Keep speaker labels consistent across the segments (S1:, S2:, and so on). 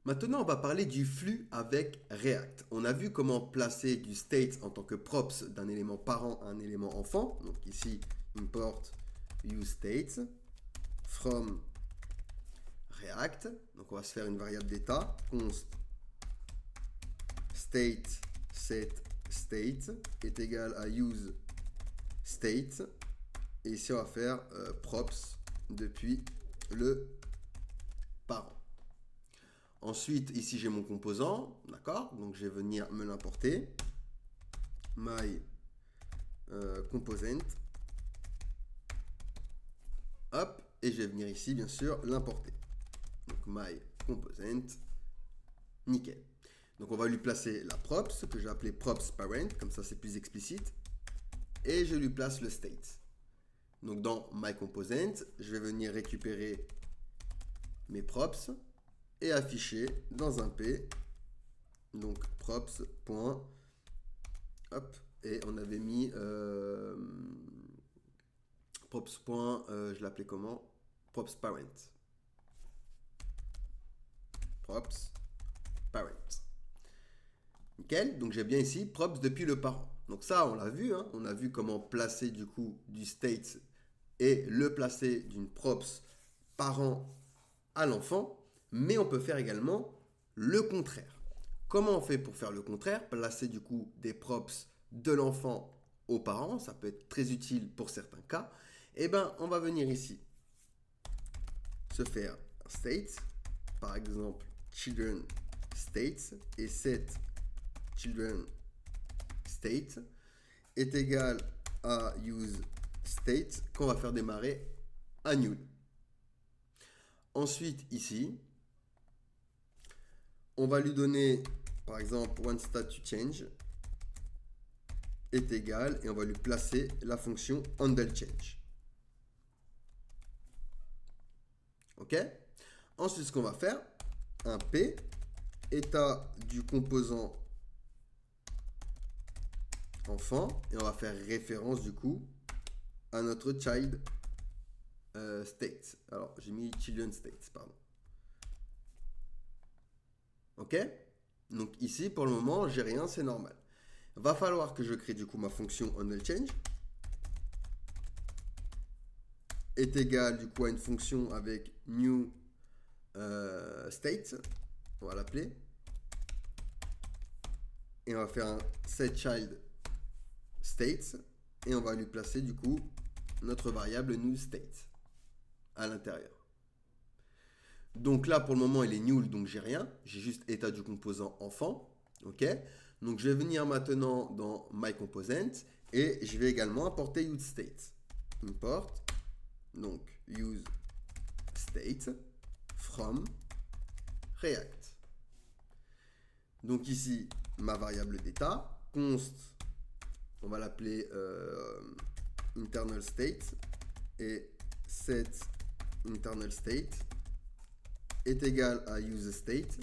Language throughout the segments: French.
S1: Maintenant, on va parler du flux avec React. On a vu comment placer du state en tant que props d'un élément parent à un élément enfant. Donc ici, import useState from React. Donc on va se faire une variable d'état, const state set state est égal à useState. Et ici, on va faire props depuis le parent. Ensuite, ici, j'ai mon composant, d'accord? Donc, je vais venir me l'importer. My component. Hop, et je vais venir ici, bien sûr, l'importer. Donc, my component. Nickel. Donc, on va lui placer la props, que j'ai appelé props parent, comme ça, c'est plus explicite. Et je lui place le state. Donc, dans my component, je vais venir récupérer mes props et afficher dans un P, donc props. Hop, et on avait mis props. Je l'appelais comment? Props parent. Props parent. Nickel, donc j'ai bien ici props depuis le parent. Donc ça, on l'a vu, hein, on a vu comment placer du coup du state et le placer d'une props parent à l'enfant, mais on peut faire également le contraire. Comment on fait pour faire le contraire? Placer du coup des props de l'enfant aux parents, ça peut être très utile pour certains cas. Eh bien, on va venir ici se faire un state, par exemple children states, et set children state est égal à use state qu'on va faire démarrer à nul. Ensuite, ici, on va lui donner, par exemple, onStatusChange est égal, et on va lui placer la fonction handleChange. OK? Ensuite, ce qu'on va faire, un P, état du composant enfant, et on va faire référence du coup à notre child state. Alors, j'ai mis children state, pardon. OK? Donc ici, pour le moment, j'ai rien, c'est normal. Va falloir que je crée du coup ma fonction handleChange est égal du coup à une fonction avec new state, on va l'appeler, et on va faire un setChild states, et on va lui placer du coup notre variable new state à l'intérieur. Donc là, pour le moment, il est nul, donc j'ai rien. J'ai juste état du composant enfant. OK? Donc je vais venir maintenant dans my component et je vais également importer useState. Import, donc useState from React. Donc ici, ma variable d'état, const, on va l'appeler internal state, et set internal state est égal à useState,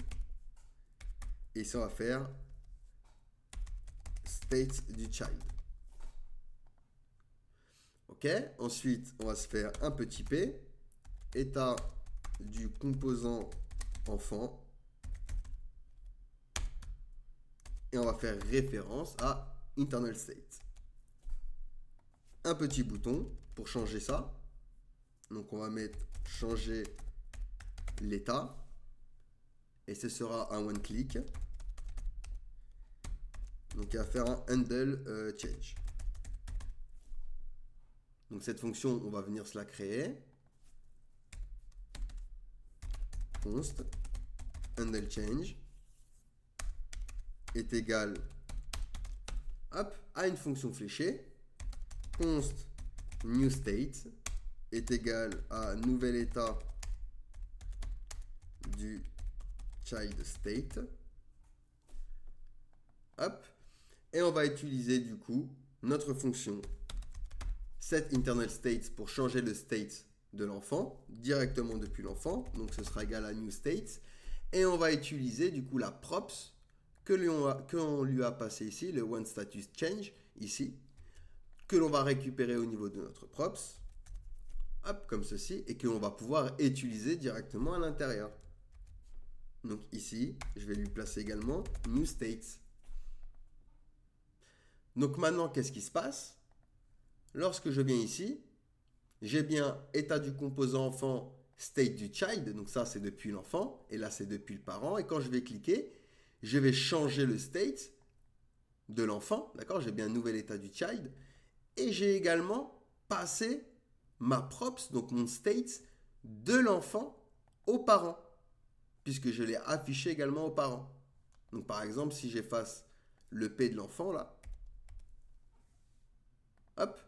S1: et ça va faire state du child. OK? Ensuite, on va se faire un petit p, état du composant enfant, et on va faire référence à internal state. Un petit bouton pour changer ça. Donc on va mettre changer l'état, et ce sera un one click. Donc il va faire un handle change. Donc cette fonction, on va venir se la créer. Const handle change est égal, hop, à une fonction fléchée. Const new state est égal à nouvel état du child state. Hop. Et on va utiliser du coup notre fonction setInternalState pour changer le state de l'enfant directement depuis l'enfant. Donc ce sera égal à newState. Et on va utiliser du coup la props que l'on lui a passé ici, le onStatusChange ici, que l'on va récupérer au niveau de notre props. Hop, comme ceci, et que l'on va pouvoir utiliser directement à l'intérieur. Donc ici, je vais lui placer également new states. Donc maintenant, qu'est-ce qui se passe? Lorsque je viens ici, j'ai bien état du composant enfant, state du child. Donc ça, c'est depuis l'enfant. Et là, c'est depuis le parent. Et quand je vais cliquer, je vais changer le state de l'enfant. D'accord? J'ai bien un nouvel état du child. Et j'ai également passé ma props, donc mon state, de l'enfant aux parents, puisque je l'ai affiché également aux parents. Donc par exemple, si j'efface le P de l'enfant là, hop,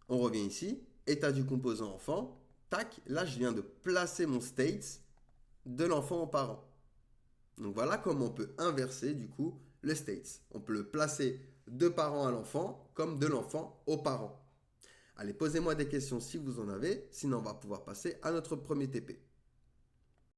S1: on revient ici, état du composant enfant, tac, là je viens de placer mon state de l'enfant aux parents. Donc voilà comment on peut inverser du coup le state. On peut le placer de parent à l'enfant comme de l'enfant aux parents. Allez, posez-moi des questions si vous en avez, sinon on va pouvoir passer à notre premier TP.